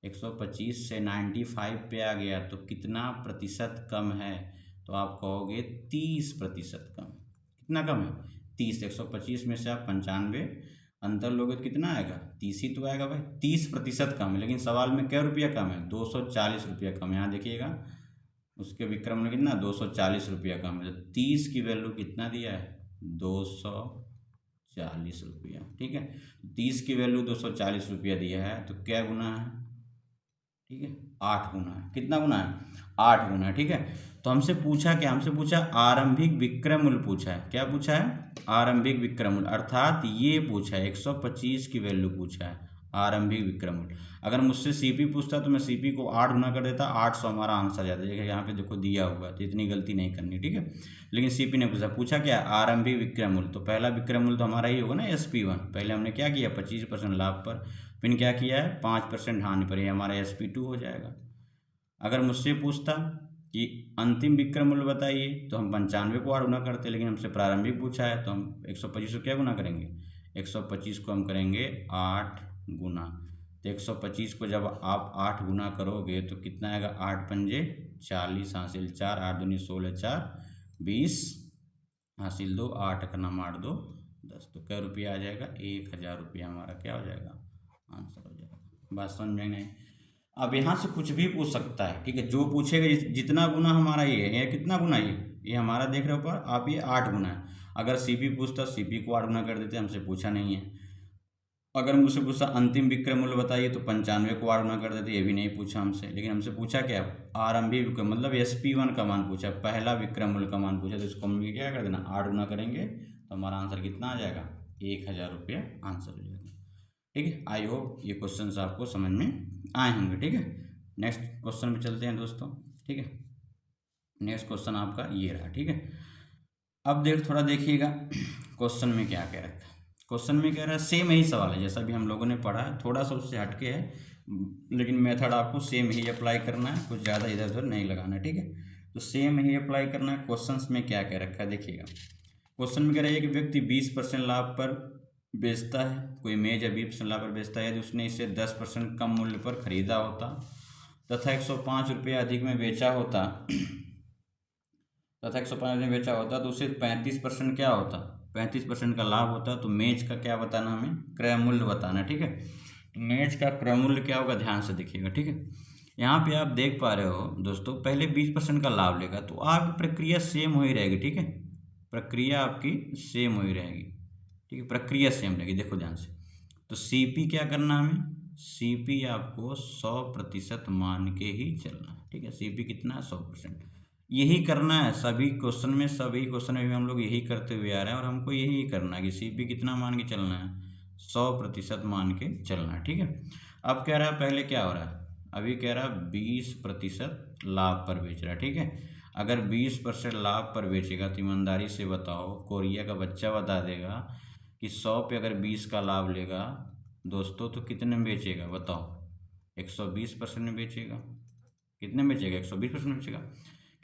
125 से 95 पे आ गया तो कितना प्रतिशत कम है, तो आप कहोगे 30% कम। कितना कम है, 30। 125 में से आप 95 अंतर लोगे तो कितना आएगा, 30 ही तो आएगा भाई। 30% कम है, लेकिन सवाल में क्या रुपया कम है, 240 रुपया कम है। यहाँ देखिएगा उसके विक्रम में कितना, 240 रुपया कम है। तो 30 की वैल्यू कितना दिया है, 240 रुपया, ठीक है। 30 की वैल्यू 240 रुपया दिया है तो क्या गुना है, ठीक है, 8 गुना है। कितना गुना है? 8 गुना है। ठीक है, तो हमसे पूछा क्या? हमसे पूछा आरंभिक विक्रय मूल्य पूछा है। क्या पूछा है? आरंभिक विक्रय मूल्य, अर्थात ये पूछा है 125 की वैल्यू पूछा है, आरंभिक विक्रय मूल्य। अगर मुझसे सीपी पूछता तो मैं सीपी को 8 गुना कर देता, 800 हमारा आंसर जाता है। यहाँ पे देखो दिया हुआ है, तो इतनी गलती नहीं करनी। ठीक है, लेकिन सीपी ने पूछा, पूछा क्या? आरंभिक विक्रय मूल्य। तो पहला विक्रय मूल्य तो हमारा ही होगा ना, SP1। पहले हमने क्या किया? 25% लाभ पर, फिर क्या किया है? 5% हानि पर, ये हमारा SP2 हो जाएगा। अगर मुझसे पूछता कि अंतिम विक्रय मूल्य बताइए, तो हम 95 को 8 गुना करते, लेकिन हमसे प्रारंभिक पूछा है तो हम 125 को क्या गुना करेंगे? 125 को हम करेंगे 8 गुना। तो 125 को जब आप 8 गुना करोगे तो कितना आएगा? 8 पंजे 40 हासिल 4, 8 दूनी 16, 4 20 हासिल 2, 8 का नाम 8 2 10। तो क्या रुपया आ जाएगा? 1000 रुपया हमारा क्या हो जाएगा? आंसर हो जाएगा। बात समझ में नहीं? अब यहाँ से कुछ भी पूछ सकता है। ठीक है, जो पूछेगा जितना गुना हमारा ये कितना गुना, ये हमारा देख रहे हो ऊपर आप, ये 8 गुना है। अगर सीपी पूछता, सीपी को 8 गुना कर देते, हमसे पूछा नहीं है। अगर मुझसे पूछा अंतिम विक्रय मूल्य बताइए, तो 95 को 8 गुना कर देते, ये भी नहीं पूछा हमसे। लेकिन हमसे पूछा क्या? आरंभिक विक्रय मतलब SP1 का मान पूछा, पहला विक्रय मूल्य का मान पूछा, तो इसको हम क्या कर देना? 8 गुना करेंगे तो हमारा आंसर कितना आ जाएगा? 1000 रुपया आंसर हो जाएगा। ठीक है, आई होप ये क्वेश्चन आपको समझ में आए होंगे। ठीक है, नेक्स्ट क्वेश्चन पे चलते हैं दोस्तों। ठीक है, नेक्स्ट क्वेश्चन आपका ये रहा। ठीक है, अब थोड़ा देखिएगा क्वेश्चन में क्या कह रखा है। क्वेश्चन में कह रहा है सेम यही सवाल है जैसा भी हम लोगों ने पढ़ा है, थोड़ा सा उससे हटके है, लेकिन मेथड आपको सेम ही अप्लाई करना है, कुछ ज़्यादा इधर उधर नहीं लगाना है। ठीक है, तो सेम ही अप्लाई करना है। क्वेश्चन में क्या कह रखा है देखिएगा। क्वेश्चन में कह रहा है कि व्यक्ति 20% लाभ पर बेचता है, कोई मेज या 20% लाभ पर बेचता है। यदि उसने इसे 10% कम मूल्य पर खरीदा होता तथा 105 रुपये अधिक में बेचा होता में बेचा होता तो उसे 35% क्या होता? 35% का लाभ होता। तो मेज का क्या बताना? हमें क्रय मूल्य बताना। ठीक है, तो मेज का क्रय मूल्य क्या होगा? ध्यान से देखिएगा। ठीक है, यहाँ पे आप देख पा रहे हो दोस्तों, पहले 20% का लाभ लेगा तो आपकी प्रक्रिया सेम हो ही रहेगी। ठीक है, प्रक्रिया आपकी सेम हो ही रहेगी। ठीक है, प्रक्रिया सेम रहेगी। देखो ध्यान से, तो सीपी क्या करना हमें? सीपी आपको 100% मान के ही चलना है। ठीक है, सीपी कितना है? 100%। यही करना है सभी क्वेश्चन में, सभी क्वेश्चन में भी हम लोग यही करते हुए आ रहे हैं, और हमको यही करना है कि सीपी कितना मान के चलना है? 100% मान के चलना है। ठीक है, अब कह रहा है पहले क्या हो रहा है? अभी कह रहा है 20% लाभ पर बेच रहा है। ठीक है, अगर 20% लाभ पर बेचेगा तो ईमानदारी से बताओ, कोरिया का बच्चा बता देगा कि 100 पे अगर 20 का लाभ लेगा दोस्तों तो कितने में बेचेगा? बताओ। 120% में बेचेगा। कितने में बेचेगा? 120% में बेचेगा।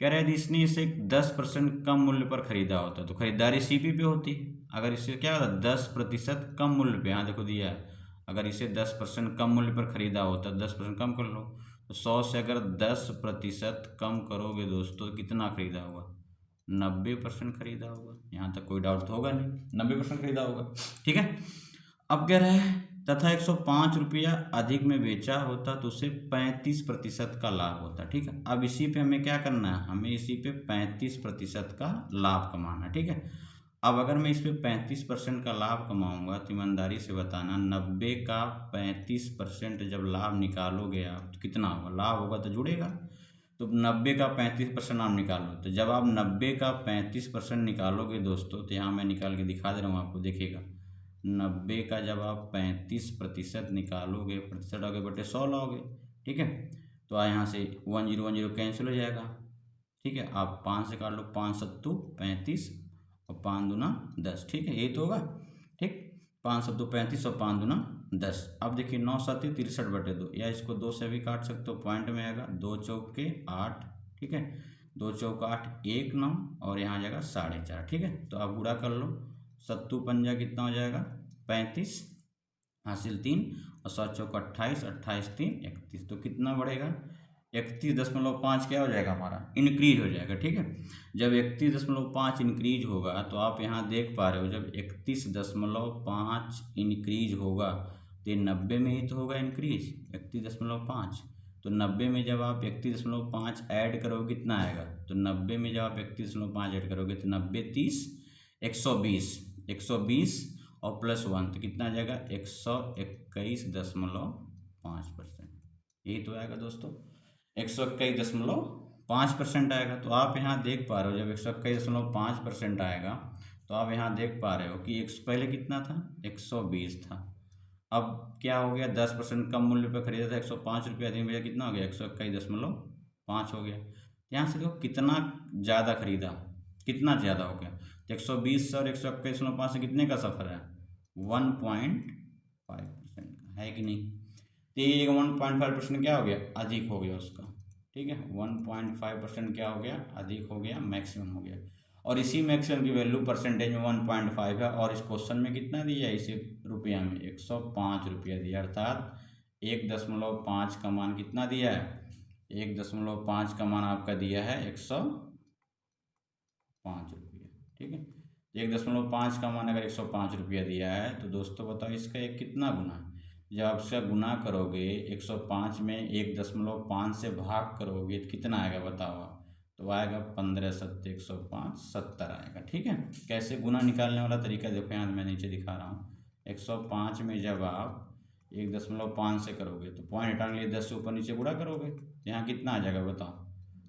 कह रहे हैं यदि इसने इसे 10% कम मूल्य पर खरीदा होता तो खरीदारी सीपी पे होती। अगर इसे क्या होता? 10% कम मूल्य पे, यहाँ देखो दिया है, अगर इसे 10% कम मूल्य पर खरीदा होता, 10% कम कर लो, तो 100 से अगर 10% कम करोगे दोस्तों, कितना खरीदा होगा? 90% खरीदा होगा। यहाँ तक कोई डाउट तो होगा नहीं, 90% खरीदा होगा। ठीक है, अब कह रहा है तथा 105 रुपया अधिक में बेचा होता तो उसे 35% का लाभ होता। ठीक है, अब इसी पे हमें क्या करना है? हमें इसी पे 35% का लाभ कमाना है। ठीक है, अब अगर मैं इस पे 35% का लाभ कमाऊंगा तो ईमानदारी से बताना 90 का 35% जब लाभ निकालोगे आप तो कितना होगा? लाभ होगा तो जुड़ेगा, तो 90 का 35% आप निकालो। तो जब आप 90 का 35% निकालोगे दोस्तों, तो यहाँ मैं निकाल के दिखा दे रहा हूँ आपको, देखिएगा 90 का जब आप 35% निकालोगे, प्रतिशत आओगे बटे 100 लाओगे। ठीक है, तो यहाँ से 1010 कैंसिल हो जाएगा। ठीक है, आप 5 से काट लो, 5 सत्तू 35 और 5 दूना 10। ठीक है, यही तो होगा। ठीक, 5 सत्तू 35 और 5 दूना 10। अब देखिए 9 7 63 बटे 2, या इसको 2 से भी काट सकते हो, पॉइंट में आएगा 2 चौके 8। ठीक है, 2 चौक 8 1 9 और यहाँ जाएगा 4.5। ठीक है, तो आप गुणा कर लो, सत्तू पंजा कितना हो जाएगा? 35 हासिल 3 और 7 चौक 28, 28 3 31। तो कितना बढ़ेगा? 31.5 क्या हो जाएगा हमारा? इंक्रीज हो जाएगा। ठीक है, जब 31.5 इंक्रीज होगा तो आप यहाँ देख पा रहे हो, जब 31.5 इंक्रीज होगा तो 90 में ही तो होगा इंक्रीज, 31.5। तो 90 में जब आप 31.5 ऐड करोगे कितना आएगा? तो 90 में जब आप 31.5 ऐड करोगे तो 90 30 120, 120 और +1 तो कितना आ जाएगा? 121.5%। यही तो आएगा दोस्तों, 121.5% आएगा। तो आप यहाँ देख पा रहे हो जब 121.5% आएगा तो आप यहाँ देख पा रहे हो कि एक पहले कितना था, 120 था। अब क्या हो गया, 10% कम मूल्य पर खरीदा था, 105 रुपये अधिक में कितना हो गया, 121.5 हो गया। यहाँ से देखो कितना ज़्यादा खरीदा, कितना ज़्यादा हो गया। तो 120 से और 121.5 से कितने का सफ़र है, 1.5% का है कि नहीं। तो ये 1.5% क्या हो गया, अधिक हो गया उसका, ठीक है। 1.5% क्या हो गया, अधिक हो गया, मैक्सिमम हो गया। और इसी मैक्सिमम की वैल्यू परसेंटेज में 1.5 है, और इस क्वेश्चन में कितना दिया है इसे रुपया में, 105 रुपया दिया, अर्थात 1.5 का मान कितना दिया है, 1.5 का मान आपका दिया है 105 रुपया, ठीक है। 1.5 का मान अगर 105 रुपया दिया है तो दोस्तों बताओ इसका एक कितना गुना है। जब आप इसका गुना करोगे 105 में 1.5 से भाग करोगे तो कितना आएगा बताओ आप, तो आएगा 15 सत्ते 105 70 आएगा, ठीक है। कैसे गुना निकालने वाला तरीका देखो, यहाँ मैं नीचे दिखा रहा हूँ। 105 में जब आप 1.5 से करोगे तो पॉइंट हटाने के लिए 10 से ऊपर नीचे गुणा करोगे, यहाँ कितना आ जाएगा बताओ,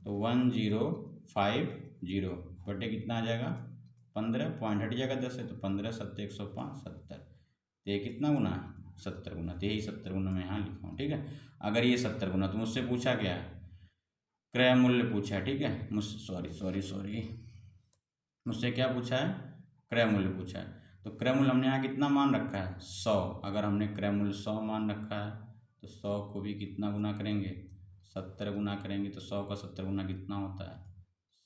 तो 1050 बटे कितना आ जाएगा 15, पॉइंट हट जाएगा 10 से, तो 15 सत्ते 105 70। तो ये कितना गुना है, 70 गुना। तो यही 70 गुना मैं यहाँ लिखा हूँ, ठीक है। अगर ये 70 गुना, तो मुझसे पूछा क्या है, क्रय मूल्य पूछा है, ठीक है। सॉरी मुझसे क्या पूछा है, क्रय मूल्य पूछा है। तो क्रय मूल्य हमने यहाँ कितना मान रखा है, 100। अगर हमने क्रय मूल्य 100 मान रखा है तो 100 को भी कितना गुना करेंगे, 70 गुना करेंगे। तो 100 का 70 गुना कितना होता है,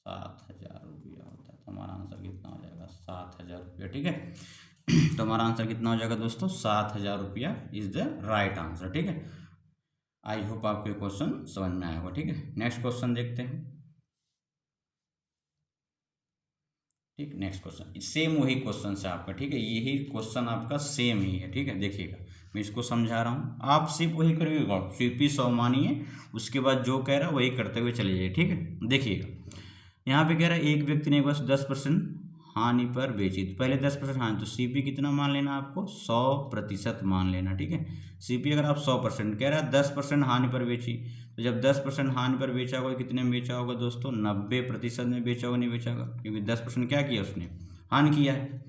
7,000 रुपया होता है। तो हमारा आंसर कितना हो जाएगा, 7,000 रुपया, ठीक है। तो हमारा आंसर कितना हो जाएगा दोस्तों, 7,000 रुपया इज द राइट आंसर, ठीक है। आई होप आपको ये क्वेश्चन समझ में आया होगा, ठीक है। नेक्स्ट क्वेश्चन देखते हैं, ठीक। नेक्स्ट क्वेश्चन सेम वही क्वेश्चन है आपका, ठीक है। यही क्वेश्चन आपका सेम ही है, ठीक है। देखिएगा मैं इसको समझा रहा हूँ, आप सिर्फ वही करिएगा, सिर्फ ही 100 मानिए, उसके बाद जो कह रहा है वही करते हुए चले जाइए, ठीक है। देखिएगा यहाँ पे कह रहा है एक व्यक्ति ने बस 10% हानि पर बेची, तो पहले 10% हानि, तो सीपी कितना मान लेना आपको, 100% मान लेना, ठीक है। सीपी अगर आप 100% कह रहा है 10% हानि पर बेची, तो जब 10% हानि पर बेचा होगा कितने में बेचा होगा दोस्तों, 90% में बेचा होगा, नहीं बेचा होगा, क्योंकि 10% क्या किया उसने, हानि किया है।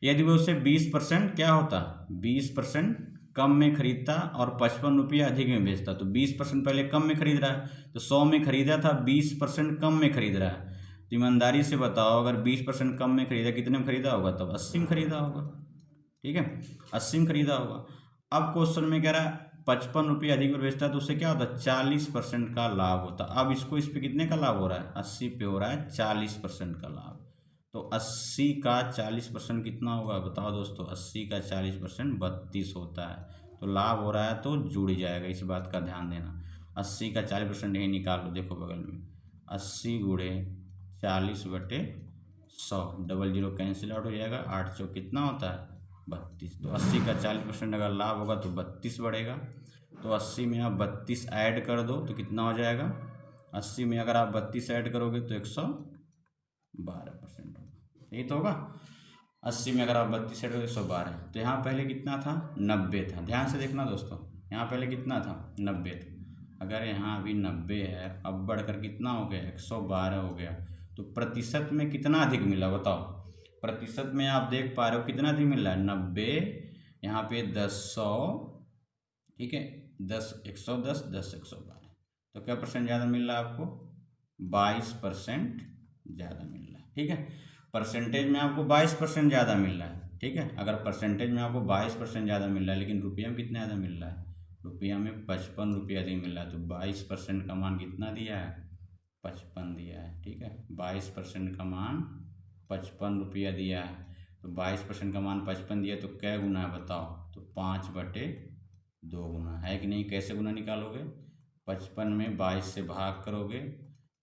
यदि वो उससे 20% क्या होता, 20% कम में खरीदता और 55 रुपया अधिक में बेचता, तो 20% पहले कम में खरीद रहा है, तो 100 में खरीदा था, 20% कम में खरीद रहा है। तो ईमानदारी से बताओ अगर 20% कम में खरीदा कितने में खरीदा होगा, तब 80 में खरीदा होगा, ठीक है, 80 में खरीदा होगा। अब क्वेश्चन में कह रहा है 55 रुपये अधिक में बेचता है, तो उससे क्या होता है, 40% का लाभ होता है। अब इसको इस पर कितने का लाभ हो रहा है, 80 पे हो रहा है 40% का लाभ। तो 80 का 40% कितना होगा बताओ दोस्तों, 80 का 40% 32 होता है। तो लाभ हो रहा है तो जुड़ जाएगा, इस बात का ध्यान देना। 80 का 40% यही निकाल लो, देखो बगल में 80 गुणे 40 बटे 100, डबल जीरो कैंसिल आउट हो जाएगा, 8 चौक कितना होता है 32। तो 80 का 40% अगर लाभ होगा तो 32 बढ़ेगा। तो 80 में आप 32 ऐड कर दो तो कितना हो जाएगा, 80 में अगर आप 32 ऐड करोगे तो 112% होगा, यही तो होगा। 80 में अगर आप 32 ऐड करोगे 112। तो यहाँ पहले कितना था, 90 था। ध्यान से देखना दोस्तों, यहाँ पहले कितना था, 90 था। अगर यहाँ अभी 90 है, अब बढ़कर कितना हो गया, 112 हो गया। तो प्रतिशत में कितना अधिक मिला बताओ, प्रतिशत में आप देख पा रहे हो कितना अधिक मिल रहा है, 90, यहाँ पे 10 100, ठीक है, 10 110 10 112, तो क्या परसेंट ज़्यादा मिल रहा है आपको, 22% ज़्यादा मिल रहा है, ठीक है। परसेंटेज में आपको 22% ज़्यादा मिल रहा है, ठीक है। अगर परसेंटेज में आपको 22% ज़्यादा मिल रहा है, लेकिन रुपया में कितना ज़्यादा मिल रहा है, रुपया में 55 रुपया अधिक मिल रहा है। तो 22% का मान कितना दिया है, 55 दिया है, ठीक है। 22% का मान 55 रुपया दिया है। तो 22% का मान 55 दिया, तो क्या गुना है बताओ, तो 5/2 गुना है कि नहीं। कैसे गुना निकालोगे, 55 में 22 से भाग करोगे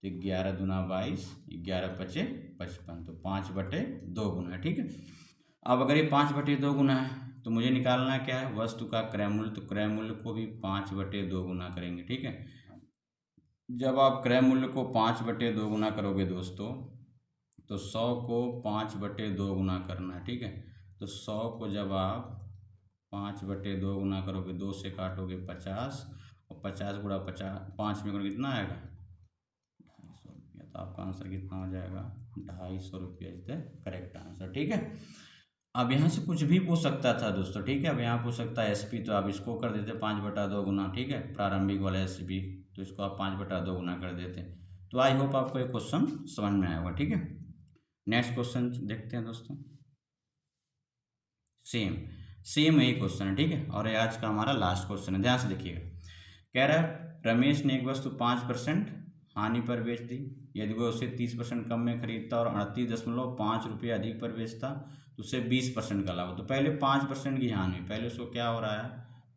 तो 11 दूना 22, 11 पचे 55, तो 5/2 गुना है, ठीक है। अब अगर ये 5/2 गुना है तो मुझे निकालना क्या है, वस्तु का क्रय मूल्य। तो क्रय मूल्य को भी 5/2 गुना करेंगे, ठीक है। जब आप क्रय मूल्य को 5/2 गुना करोगे दोस्तों, तो 100 को 5/2 गुना करना है, ठीक है। तो 100 को जब आप 5/2 गुना करोगे, 2 से काटोगे 50, और 50 गुणा 50 5 में कितना आएगा 250 रुपया। तो आपका आंसर कितना हो जाएगा 250 रुपया इज द करेक्ट आंसर। ठीक है, अब यहाँ से कुछ भी पूछ सकता था दोस्तों। ठीक है, अब यहाँ पूछ सकता है एसपी, तो आप इसको कर देते 5/2 गुना। ठीक है, प्रारंभिक वाला एसपी, तो इसको आप 5/2 गुना कर देते। तो आई होप आपको ये क्वेश्चन समझ में आया होगा। ठीक है, नेक्स्ट क्वेश्चन देखते हैं दोस्तों। सेम सेम यही क्वेश्चन है। ठीक है, और ये आज का हमारा लास्ट क्वेश्चन है, ध्यान से देखिएगा। कह रहा है रमेश ने एक वस्तु 5% हानि पर बेच दी। यदि वो उसे 30% कम में खरीदता और 38.5 रुपये अधिक पर बेचता तो उसे 20% का लाभ। तो पहले 5% की हानि, पहले उसको क्या हो रहा है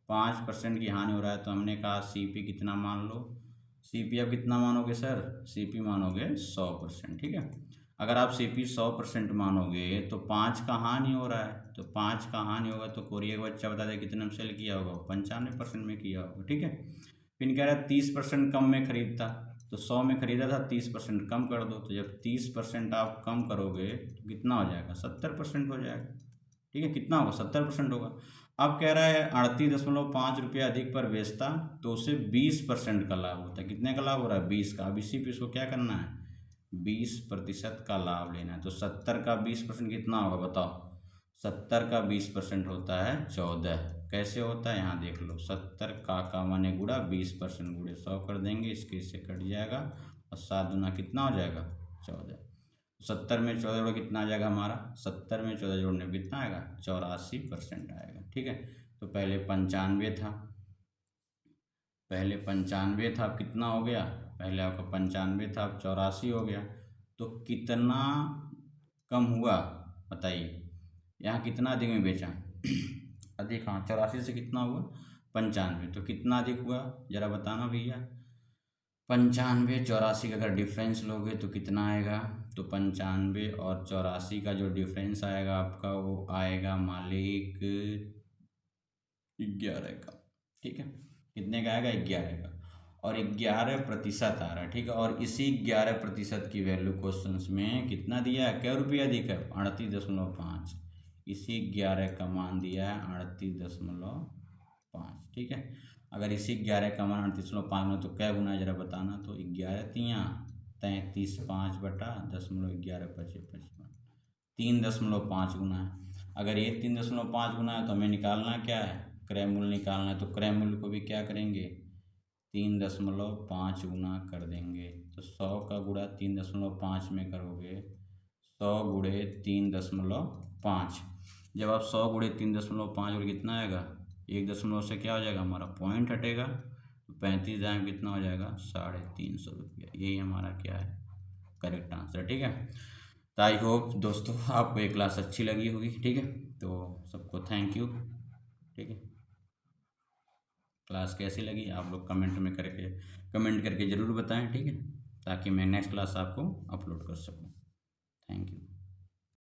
5% की हानि हो रहा है। तो हमने कहा सीपी कितना मान लो, सीपी आप कितना मानोगे सर, सीपी मानोगे 100%। ठीक है, अगर आप सीपी 100% मानोगे तो 5 का हानि हो रहा है, तो 5 का हानि होगा तो कोरिया का बच्चा बता दे कितने में सेल किया होगा, 95% में किया होगा। ठीक है, फिर कह रहा है 30% कम में खरीदता, तो 100 में खरीदा था 30% कम कर दो। तो जब 30% आप कम करोगे तो कितना हो जाएगा 70% हो जाएगा। ठीक है, कितना होगा 70% होगा। अब कह रहा है 38.5 रुपया अधिक पर बेचता तो उसे 20% का लाभ होता है। कितने का लाभ हो रहा है 20 का। अब इसी पे इसको क्या करना है 20% का लाभ लेना है। तो 70 का 20% कितना होगा बताओ, 70 का 20% होता है 14। कैसे होता है यहाँ देख लो, 70 का माने गुड़ा 20% गुड़े 100 कर देंगे, इसके इससे कट जाएगा और 7 दूना कितना हो जाएगा 14। 70 में 14 जोड़ो कितना आ जाएगा हमारा, 70 में 14 जोड़ने में कितना आएगा 84% आएगा। ठीक है, तो पहले 95 था, पहले 95 था, अब कितना हो गया, पहले आपका 95 था अब 84 हो गया। तो कितना कम हुआ बताइए, यहाँ कितना अधिक में बेचा अधिक, हाँ 84 से कितना हुआ 95, तो कितना अधिक हुआ जरा बताना भैया। 95 84 का अगर डिफरेंस लोगे तो कितना आएगा, तो 95 और 84 का जो डिफरेंस आएगा आपका वो आएगा मालिक 11 का। ठीक है, कितने का आएगा 11 का, और 11% आ रहा है। ठीक है, और इसी 11% की वैल्यू क्वेश्चंस में कितना दिया है, क्या रुपया अधिक है 38.5, इसी 11 का मान दिया है 38.5। ठीक है, अगर इसी 11 का मान 38.5 में तो क्या गुना है जरा बताना, तो 11 तियाँ 33, 5/10.11 3.5 गुना है। अगर ये 3.5 गुना है तो हमें निकालना क्या है क्रय मूल्य निकालना है, तो क्रय मूल्य को भी क्या करेंगे 3.5 गुना कर देंगे। तो 100 का गुणा 3.5 में करोगे, 100 गुणे 3.5, जब आप 100 गुणे 3.5 और कितना आएगा 1 से क्या हो जाएगा हमारा पॉइंट हटेगा, तो 35 दाएँ कितना हो जाएगा 350 रुपया। यही हमारा क्या है करेक्ट आंसर। ठीक है, तो आई होप दोस्तों आपको ये क्लास अच्छी लगी होगी। ठीक है, तो सबको थैंक यू। ठीक है, क्लास कैसी लगी आप लोग कमेंट करके ज़रूर बताएं। ठीक है, ताकि मैं नेक्स्ट क्लास आपको अपलोड कर सकूं। Thank you.